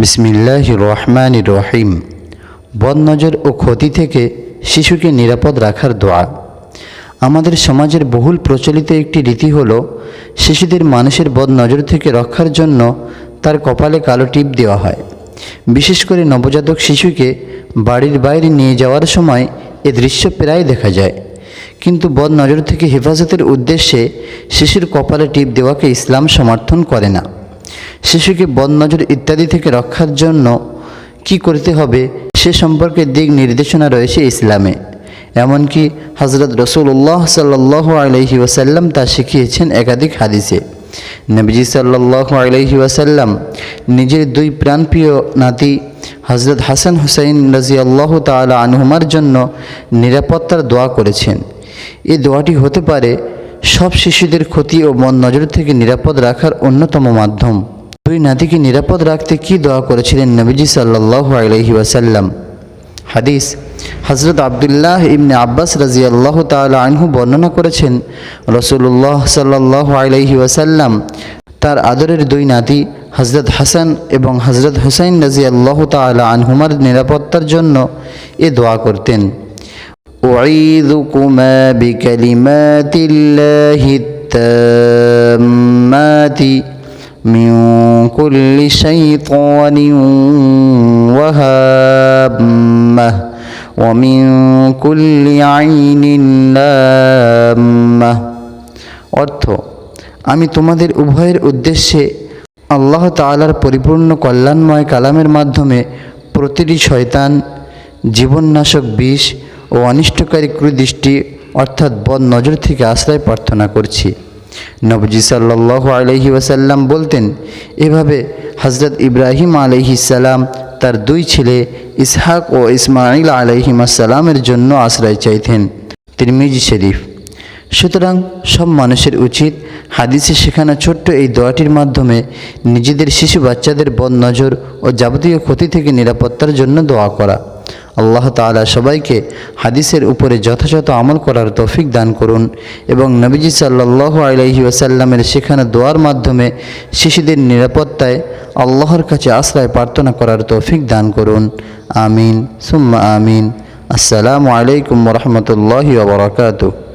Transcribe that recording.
বিসমিল্লাহির রহমানির রহিম। বদনজর ও ক্ষতি থেকে শিশুকে নিরাপদ রাখার দোয়া। আমাদের সমাজের বহুল প্রচলিত একটি রীতি হলো শিশুদের মানুষের বদনজর থেকে রক্ষার জন্য তার কপালে কালো টিপ দেওয়া হয়। বিশেষ করে নবজাতক শিশুকে বাড়ির বাইরে নিয়ে যাওয়ার সময় এ দৃশ্য প্রায় দেখা যায়। কিন্তু বদনজর থেকে হেফাজতের উদ্দেশ্যে শিশুর কপালে টিপ দেওয়াকে ইসলাম সমর্থন করে না। শিশুকে বদনজর ইত্যাদি থেকে রক্ষার জন্য কি করতে হবে সে সম্পর্কে দিক নির্দেশনা রয়েছে ইসলামে। এমনকি হযরত রাসূলুল্লাহ সাল্লাল্লাহু আলাইহি ওয়াসাল্লাম তা শিখিয়েছেন একাধিক হাদিসে। নবীজি সাল্লাল্লাহু আলাইহি ওয়াসাল্লাম নিজের দুই প্রাণপ্রিয় নাতি হযরত হাসান হুসাইন রাদিয়াল্লাহু তাআলা আনহুমার জন্য নিরাপত্তার দোয়া করেছেন। এই দোয়াটি হতে পারে সব শিশুদের ক্ষতি ও বদনজর থেকে নিরাপদ রাখার অন্যতম মাধ্যম। দুই নাতিকে নিরাপদ রাখতে কি দোয়া করেছিলেন নবীজি সাল্লাল্লাহু আলাইহি ওয়াসাল্লাম? হাদিস হযরত আব্দুল্লাহ ইবনে আব্বাস রাদিয়াল্লাহু তাআলা আনহু বর্ণনা করেছেন, রাসূলুল্লাহ সাল্লাল্লাহু আলাইহি ওয়াসাল্লাম তার আদরের দুই নাতি হযরত হাসান এবং হযরত হুসাইন রাদিয়াল্লাহু তাআলা আনহুমার নিরাপত্তার জন্য এ দোয়া করতেন। উঈযুকুমা বিকালিমাতিল্লাহিত তাম্মাতি মিন কুল্লি শাইতানিন ওয়া হাম্মাহ ওয়া মিন কুল্লি আইনিন লাম্মাহ। অর্থ, আমি তোমাদের উভয়ের উদ্দেশ্যে আল্লাহ তাআলার পরিপূর্ণ কল্যাণময় কালামের মাধ্যমে প্রতিটি শয়তান, জীবননাশক বিষ ও অনিষ্টকারী কুদৃষ্টি অর্থাৎ বদনজর থেকে আশ্রয় প্রার্থনা করছি। নবীজি সাল্লাল্লাহু আলাইহি ওয়াসাল্লাম বলতেন, এভাবে হযরত ইব্রাহিম আলাইহিস সালাম তার দুই ছেলে ইসহাক ও ইসমাঈল আলাইহিস সালামের জন্য আশ্রয় চাইতেন। তিরমিজি শরীফ। সুতরাং সব মানুষের উচিত হাদিসে শেখানো ছোট্ট এই দোয়াটির মাধ্যমে নিজেদের শিশু বাচ্চাদের বদনজর ও যাবতীয় ক্ষতি থেকে নিরাপত্তার জন্য দোয়া করা। আল্লাহ তাআলা সবাইকে হাদিসের উপরে যথাযথ আমল করার তৌফিক দান করুন এবং নবীজি সাল্লাল্লাহু আলাইহি ওয়াসাল্লামের শেখানো দোয়ার মাধ্যমে শিশুদের নিরাপত্তায় আল্লাহর কাছে আশ্রয় প্রার্থনা করার তৌফিক দান করুন। আমিন সুম্মা আমিন। আসসালামু আলাইকুম ওয়া রাহমাতুল্লাহি ওয়া বারাকাতুহু।